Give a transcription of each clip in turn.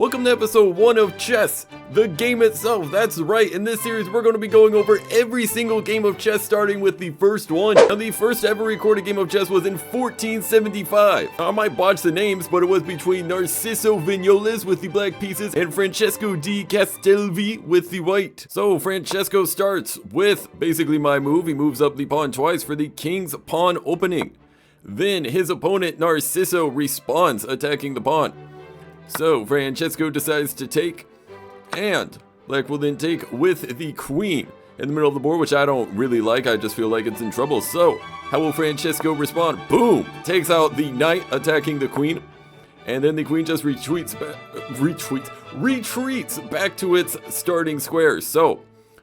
Welcome to episode 1 of Chess, the game itself. That's right, in this series we're going to be going over every single game of chess starting with the first one. Now the first ever recorded game of chess was in 1475. I might botch the names, but it was between Narciso Vignoles with the black pieces and Francesco di Castelvi with the white. So Francesco starts with basically my move. He moves up the pawn twice for the king's pawn opening. Then his opponent Narciso responds, attacking the pawn. So Francesco decides to take, and black will then take with the queen in the middle of the board, which I don't really like. I just feel like it's in trouble. So how will Francesco respond? Boom! Takes out the knight, attacking the queen, and then the queen just retreats back to its starting square. So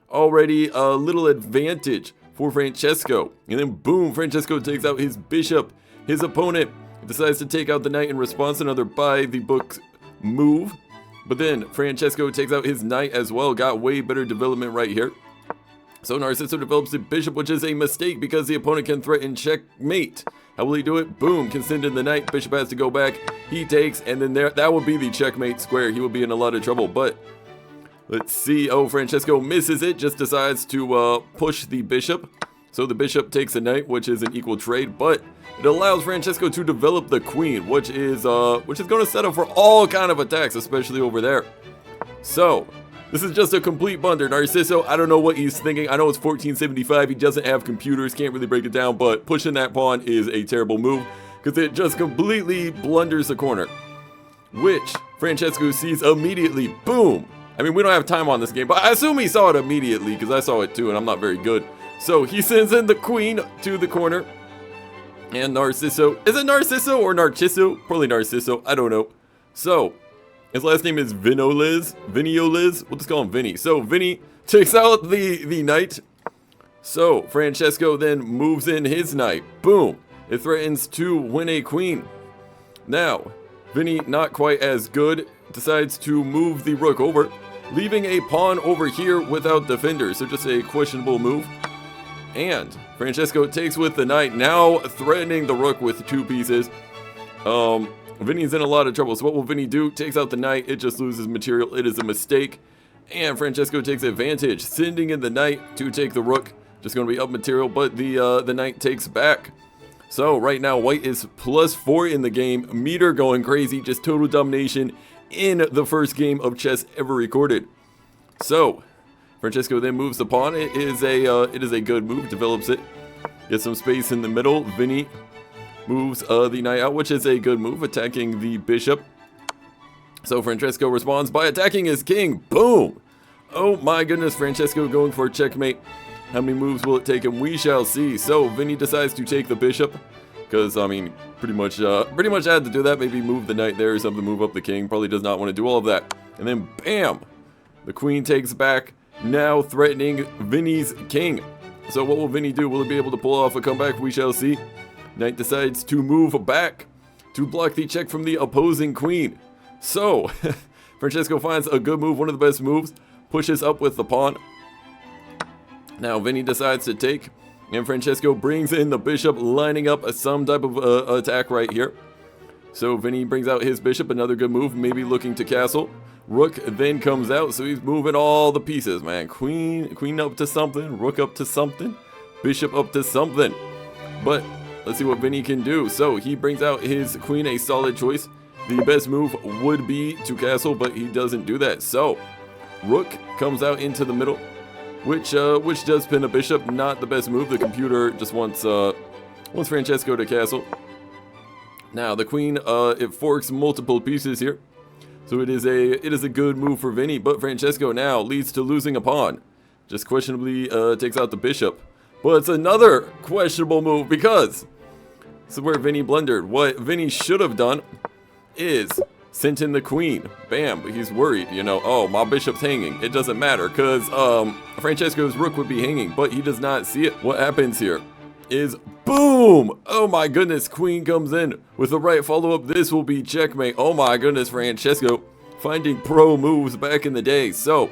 already a little advantage for Francesco. And then boom, Francesco takes out his bishop. His opponent decides to take out the knight in response, another by the book move. But then Francesco takes out his knight as well. Got way better development right here. So Narciso develops the bishop, which is a mistake because the opponent can threaten checkmate. How will he do it? Boom, can send in the knight. Bishop has to go back. He takes, and then that will be the checkmate square. He will be in a lot of trouble, but let's see. Oh, Francesco misses it, just decides to push the bishop. So the bishop takes a knight, which is an equal trade, but it allows Francesco to develop the queen, which is going to set up for all kind of attacks, especially over there. So this is just a complete blunder. Narciso, I don't know what he's thinking. I know it's 1475. He doesn't have computers, can't really break it down, but pushing that pawn is a terrible move because it just completely blunders the corner, which Francesco sees immediately. Boom. I mean, we don't have time on this game, but I assume he saw it immediately because I saw it too, and I'm not very good. So he sends in the queen to the corner. And Narciso, is it Narciso or Narciso? Probably Narciso, I don't know. So, his last name is Vignoles. We'll just call him Vinny. So, Vinny takes out the knight. So, Francesco then moves in his knight. Boom. It threatens to win a queen. Now, Vinny, not quite as good, decides to move the rook over, leaving a pawn over here without defenders. So, just a questionable move. And Francesco takes with the knight, now threatening the rook with 2 pieces. Vinny's in a lot of trouble, so what will Vinny do? Takes out the knight, it just loses material, it is a mistake. And Francesco takes advantage, sending in the knight to take the rook. Just going to be up material, but the knight takes back. So right now, white is +4 in the game, meter going crazy, just total domination in the first game of chess ever recorded. So Francesco then moves the pawn. It is a good move, develops it. Gets some space in the middle. Vinny moves the knight out, which is a good move, attacking the bishop. So Francesco responds by attacking his king. Boom! Oh my goodness, Francesco going for a checkmate. How many moves will it take him? We shall see. So Vinny decides to take the bishop, because I mean, pretty much had to do that. Maybe move the knight there or something, move up the king. Probably does not want to do all of that. And then bam! The queen takes back, now threatening Vinny's king. So what will Vinny do? Will he be able to pull off a comeback? We shall see. Knight decides to move back to block the check from the opposing queen. So Francesco finds a good move, one of the best moves, pushes up with the pawn. Now Vinny decides to take, and Francesco brings in the bishop, lining up some type of attack right here. So Vinny brings out his bishop, another good move, maybe looking to castle. Rook then comes out, so he's moving all the pieces, man. Queen up to something, rook up to something, bishop up to something. But let's see what Vinny can do. So he brings out his queen, a solid choice. The best move would be to castle, but he doesn't do that. So rook comes out into the middle, which does pin a bishop. Not the best move. The computer just wants Francesco to castle. Now the queen, it forks multiple pieces here. So it is a good move for Vinny, but Francesco now leads to losing a pawn. Just questionably takes out the bishop. But it's another questionable move because this is where Vinny blundered. What Vinny should have done is sent in the queen. Bam, but he's worried, you know, oh, my bishop's hanging. It doesn't matter because Francesco's rook would be hanging, but he does not see it. What happens here is boom! Oh my goodness, queen comes in with the right follow-up. This will be checkmate. Oh my goodness, Francesco finding pro moves back in the day. So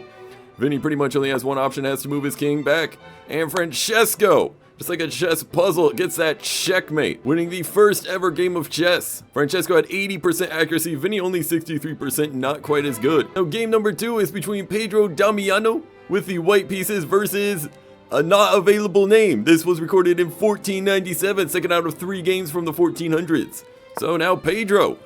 Vinny pretty much only has one option, has to move his king back, and Francesco Just like a chess puzzle, it gets that checkmate, winning the first ever game of chess. Francesco had 80% accuracy, Vinny only 63%, not quite as good. Now game number 2 is between Pedro Damiano with the white pieces versus a not available name. This was recorded in 1497, second out of 3 games from the 1400s. So now Pedro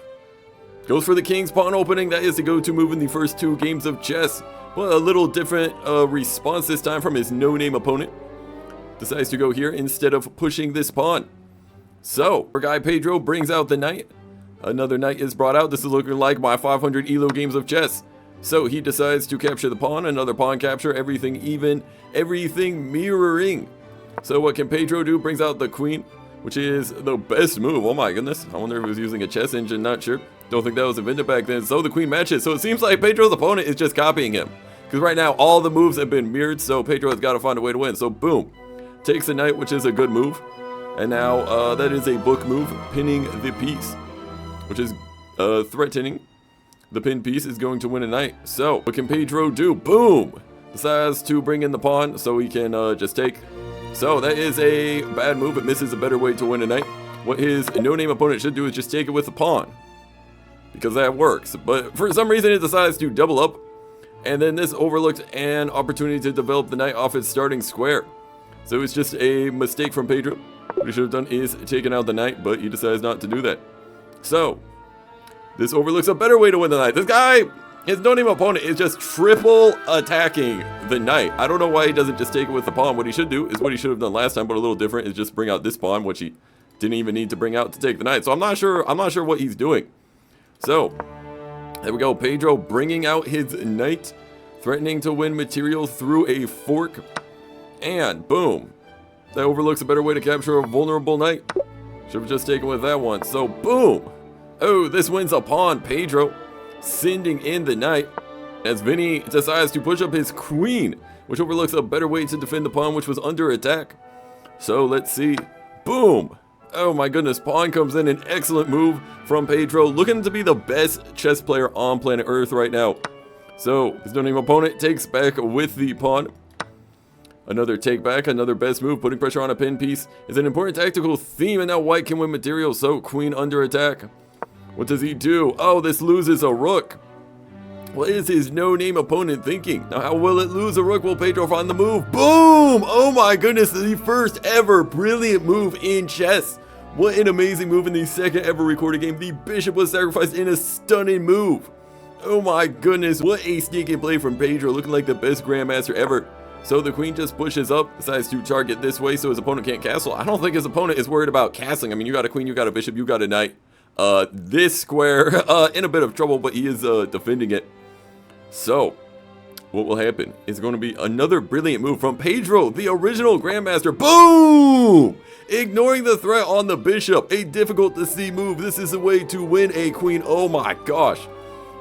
goes for the king's pawn opening. That is the go-to move in the first 2 games of chess. Well, a little different response this time from his no-name opponent. Decides to go here instead of pushing this pawn. So, our guy Pedro brings out the knight. Another knight is brought out. This is looking like my 500 ELO games of chess. So he decides to capture the pawn, another pawn capture, everything even, everything mirroring. So what can Pedro do? Brings out the queen, which is the best move. Oh my goodness. I wonder if he was using a chess engine, not sure. Don't think that was invented back then. So the queen matches. So it seems like Pedro's opponent is just copying him. Because right now all the moves have been mirrored, so Pedro has got to find a way to win. So boom. Takes the knight, which is a good move. And now that is a book move, pinning the piece, which is threatening. The pinned piece is going to win a knight. So, what can Pedro do? Boom! Decides to bring in the pawn so he can just take. So, that is a bad move. It misses a better way to win a knight. What his no-name opponent should do is just take it with the pawn, because that works. But for some reason, it decides to double up. And then this overlooked an opportunity to develop the knight off its starting square. So, it's just a mistake from Pedro. What he should have done is taken out the knight, but he decides not to do that. So, this overlooks a better way to win the knight. This guy, his no-name opponent, is just triple attacking the knight. I don't know why he doesn't just take it with the pawn. What he should do is what he should have done last time, but a little different, is just bring out this pawn, which he didn't even need to bring out to take the knight. So I'm not sure what he's doing. So, there we go. Pedro bringing out his knight, threatening to win material through a fork. And boom. That overlooks a better way to capture a vulnerable knight. Should have just taken with that one. So boom. Oh, this wins a pawn. Pedro sending in the knight as Vinny decides to push up his queen, which overlooks a better way to defend the pawn, which was under attack. So let's see. Boom. Oh my goodness, pawn comes in, an excellent move from Pedro, looking to be the best chess player on planet Earth right now. So his no-name opponent takes back with the pawn. Another take back, another best move, putting pressure on a pin piece is an important tactical theme, and now white can win material, so queen under attack. What does he do? Oh, this loses a rook. What is his no-name opponent thinking? Now, how will it lose a rook? Will Pedro find the move? Boom! Oh my goodness, the first ever brilliant move in chess. What an amazing move in the second ever recorded game. The bishop was sacrificed in a stunning move. Oh my goodness, what a sneaky play from Pedro, looking like the best grandmaster ever. So the queen just pushes up, decides to target this way so his opponent can't castle. I don't think his opponent is worried about castling. I mean, you got a queen, you got a bishop, you got a knight. This square in a bit of trouble, but he is defending it. So, what will happen is going to be another brilliant move from Pedro, the original grandmaster. Boom! Ignoring the threat on the bishop. A difficult to see move. This is a way to win a queen. Oh my gosh.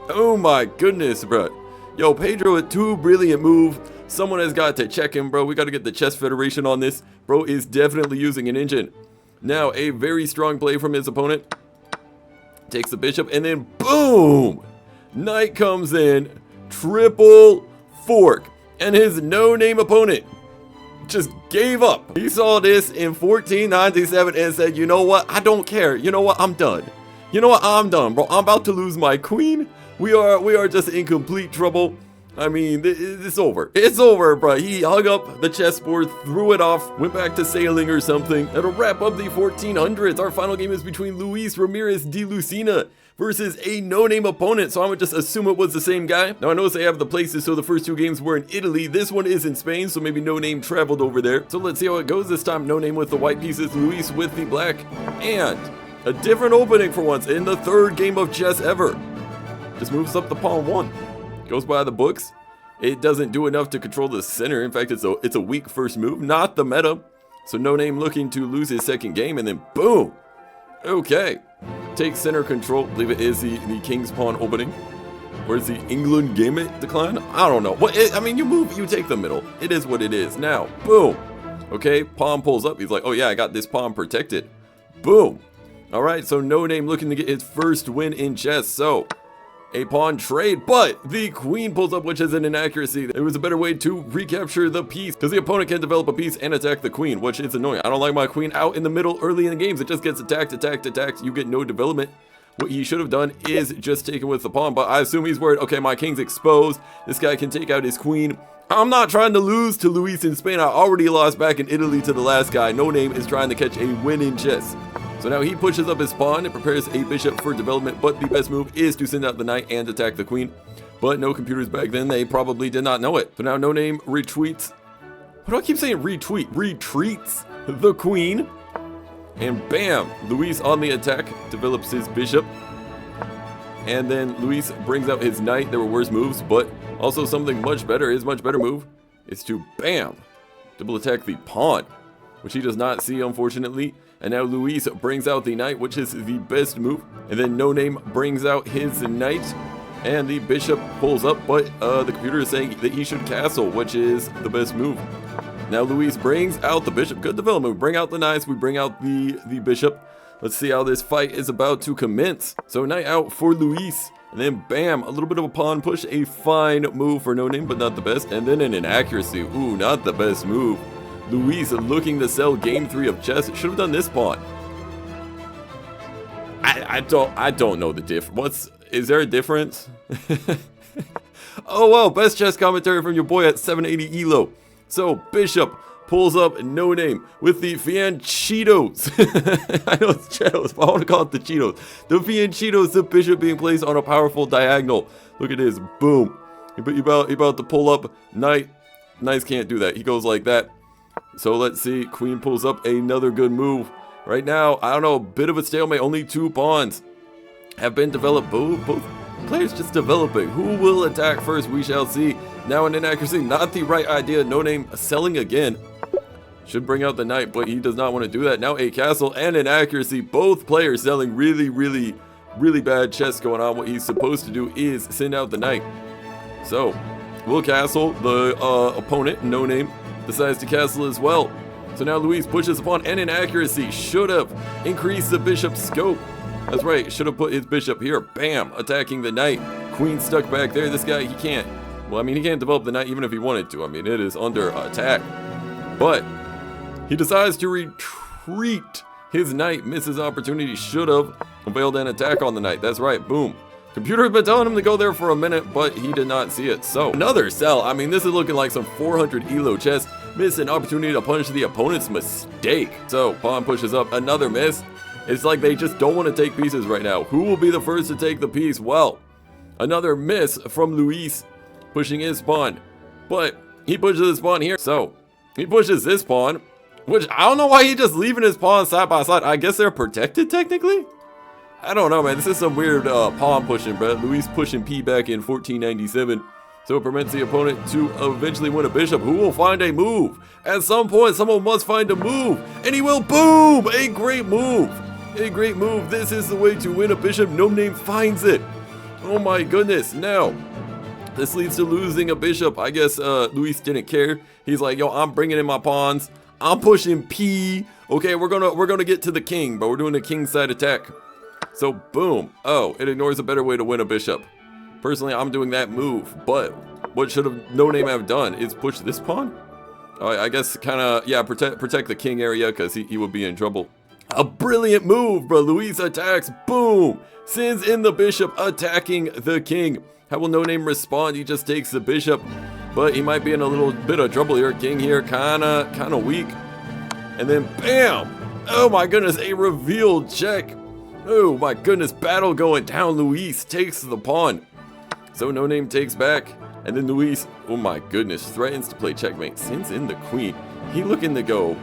Oh my goodness, bro. Yo, Pedro with 2 brilliant moves. Someone has got to check him, bro. We got to get the Chess Federation on this. Bro is definitely using an engine. Now, a very strong play from his opponent. Takes the bishop, and then boom! Knight comes in, triple fork, and his no-name opponent just gave up. He saw this in 1497 and said, you know what, I don't care. You know what, I'm done. You know what, I'm done, bro. I'm about to lose my queen. We are just in complete trouble. I mean, it's over. It's over, bro. He hung up the chessboard, threw it off, went back to sailing or something. That'll wrap up the 1400s. Our final game is between Luis Ramirez de Lucena versus a no-name opponent, so I would just assume it was the same guy. Now, I notice they have the places, so the first 2 games were in Italy. This one is in Spain, so maybe no-name traveled over there. So let's see how it goes this time. No-name with the white pieces, Luis with the black, and a different opening for once in the 3rd game of chess ever. Just moves up the pawn 1. Goes by the books. It doesn't do enough to control the center. In fact, it's a weak first move, not the meta. So no-name looking to lose his second game, and then boom. Okay. Takes center control. I believe it is the king's pawn opening. Where's the England game it decline? I don't know. I mean, you move, you take the middle. It is what it is. Now, boom. Okay, pawn pulls up. He's like, oh yeah, I got this pawn protected. Boom. All right, so no-name looking to get his first win in chess. So a pawn trade, but the queen pulls up, which is an inaccuracy. It was a better way to recapture the piece, because the opponent can develop a piece and attack the queen, which is annoying. I don't like my queen out in the middle early in the games. It just gets attacked. You get no development. What he should have done is just take it with the pawn, but I assume he's worried, okay, my king's exposed. This guy can take out his queen. I'm not trying to lose to Luis in Spain. I already lost back in Italy to the last guy. No Name is trying to catch a win in chess. So now he pushes up his pawn and prepares a bishop for development, but the best move is to send out the knight and attack the queen. But no computers back then, they probably did not know it. So now No Name retweets. What do I keep saying retweet? Retreats the queen. And bam, Luis on the attack develops his bishop. And then Luis brings out his knight. There were worse moves, but also something much better. His much better move is to bam, double attack the pawn, which he does not see, unfortunately. And now Luis brings out the knight, which is the best move. And then No Name brings out his knight, and the bishop pulls up, but the computer is saying that he should castle, which is the best move. Now Luis brings out the bishop. Good development. We bring out the knights. We bring out the bishop. Let's see how this fight is about to commence. So knight out for Luis. And then bam, a little bit of a pawn push. A fine move for No Name, but not the best. And then an inaccuracy. Ooh, not the best move. Luis looking to sell game 3 of chess. Should have done this pawn. I don't know the difference. Is there a difference? Oh well, best chess commentary from your boy at 780 Elo. So bishop pulls up No Name with the Fianchettos. I know it's Cheetos, but I want to call it the Cheetos. The Fianchettos, the bishop being placed on a powerful diagonal. Look at this, boom. He about to pull up knight. Knights can't do that. He goes like that. So let's see, queen pulls up another good move. Right now, I don't know, a bit of a stalemate. Only 2 pawns have been developed. Both players just developing. Who will attack first? We shall see. Now an inaccuracy, not the right idea. No Name selling again. Should bring out the knight, but he does not want to do that. Now a castle and an accuracy. Both players selling really bad chess going on. What he's supposed to do is send out the knight. So, will castle. The opponent, No Name, decides to castle as well. So now Luis pushes upon an inaccuracy. Should have increased the bishop's scope. That's right, should have put his bishop here. Bam, attacking the knight. Queen stuck back there. This guy, he can't. Well, I mean, he can't develop the knight even if he wanted to. I mean, it is under attack. But he decides to retreat. His knight misses opportunity. Should have availed an attack on the knight. That's right, boom. Computer has been telling him to go there for a minute, but he did not see it. So, another sell. I mean, this is looking like some 400 Elo chess. Miss an opportunity to punish the opponent's mistake. So, pawn pushes up. Another miss. It's like they just don't want to take pieces right now. Who will be the first to take the piece? Well, another miss from Luis pushing his pawn. But he pushes his pawn here. So, he pushes this pawn, which I don't know why he's just leaving his pawn side by side. I guess they're protected technically? I don't know, man. This is some weird pawn pushing, bro. Luis pushing P back in 1497. So it prevents the opponent to eventually win a bishop. Who will find a move? At some point, someone must find a move. And he will. Boom! A great move. A great move. This is the way to win a bishop. No Name finds it. Oh my goodness. Now, this leads to losing a bishop. I guess Luis didn't care. He's like, yo, I'm bringing in my pawns. I'm pushing P. Okay, we're gonna get to the king, but we're doing a king side attack. So boom. Oh, it ignores a better way to win a bishop. Personally, I'm doing that move, but what should have No Name have done is push this pawn? I guess kind of, yeah, protect the king area because he would be in trouble. A brilliant move, bro. Luis attacks. Boom. Sends in the bishop, attacking the king. How will No Name respond? He just takes the bishop, but he might be in a little bit of trouble here. King here, kind of weak. And then bam. Oh my goodness, a revealed check. Oh my goodness, battle going down. Luis takes the pawn. So No Name takes back. And then Luis, oh my goodness, threatens to play checkmate. Sends in the queen. He looking to go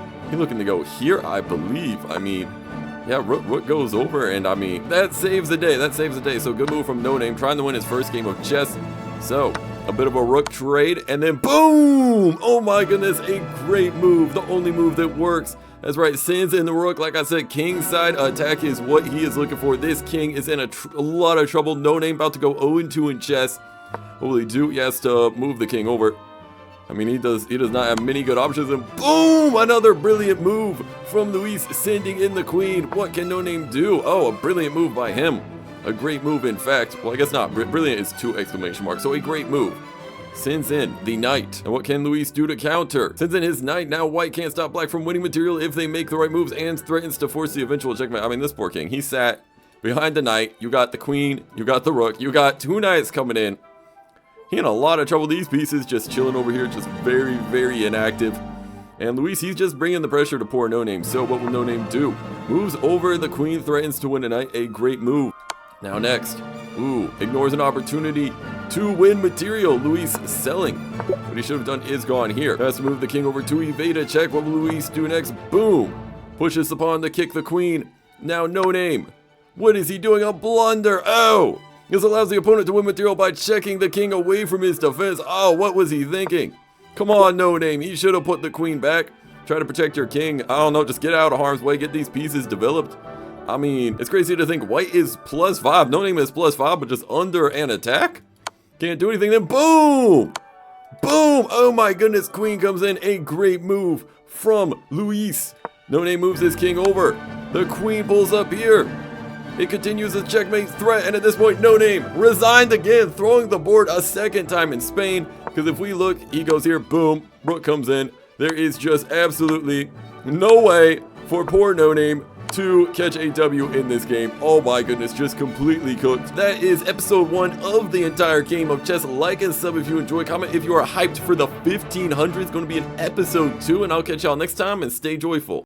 here, I believe. I mean, yeah, rook goes over, and I mean, that saves the day. That saves the day. So good move from No Name, trying to win his first game of chess. So, a bit of a rook trade, and then boom! Oh my goodness, a great move. The only move that works. That's right, sends in the rook. Like I said, king side attack is what he is looking for. This king is in a lot of trouble. No Name about to go 0-2 in chess. What will he do? He has to move the king over. I mean, he does not have many good options, and boom! Another brilliant move from Luis, sending in the queen. What can No Name do? Oh, a brilliant move by him. A great move, in fact. Well, I guess not. Brilliant is 2 exclamation marks. So a great move. Sends in the knight. And what can Luis do to counter? Sends in his knight. Now white can't stop black from winning material if they make the right moves, and threatens to force the eventual checkmate. I mean, this poor king. He sat behind the knight. You got the queen. You got the rook. You got 2 knights coming in. He in a lot of trouble. These pieces just chilling over here, just very, very inactive. And Luis, he's just bringing the pressure to poor No Name. So what will No Name do? Moves over the queen, threatens to win a knight. A great move. Now next. Ooh, ignores an opportunity to win material. Luis selling. What he should have done is gone here. Has to move the king over to evade a check. What will Luis do next? Boom. Pushes the pawn to kick the queen. Now No Name. What is he doing? A blunder. Oh. This allows the opponent to win material by checking the king away from his defense. Oh, what was he thinking? Come on, No Name. He should have put the queen back. Try to protect your king. I don't know. Just get out of harm's way. Get these pieces developed. I mean, it's crazy to think white is +5. No Name is +5, but just under an attack? Can't do anything. Then boom! Boom! Oh my goodness. Queen comes in. A great move from Luis. No Name moves his king over. The queen pulls up here. It continues a checkmate threat, and at this point, No Name resigned again, throwing the board a second time in Spain. Because if we look, he goes here, boom, rook comes in. There is just absolutely no way for poor No Name to catch a W in this game. Oh my goodness, just completely cooked. That is episode 1 of the entire game of chess. Like and sub if you enjoy. Comment if you are hyped for the 1500. It's going to be in episode 2, and I'll catch y'all next time, and stay joyful.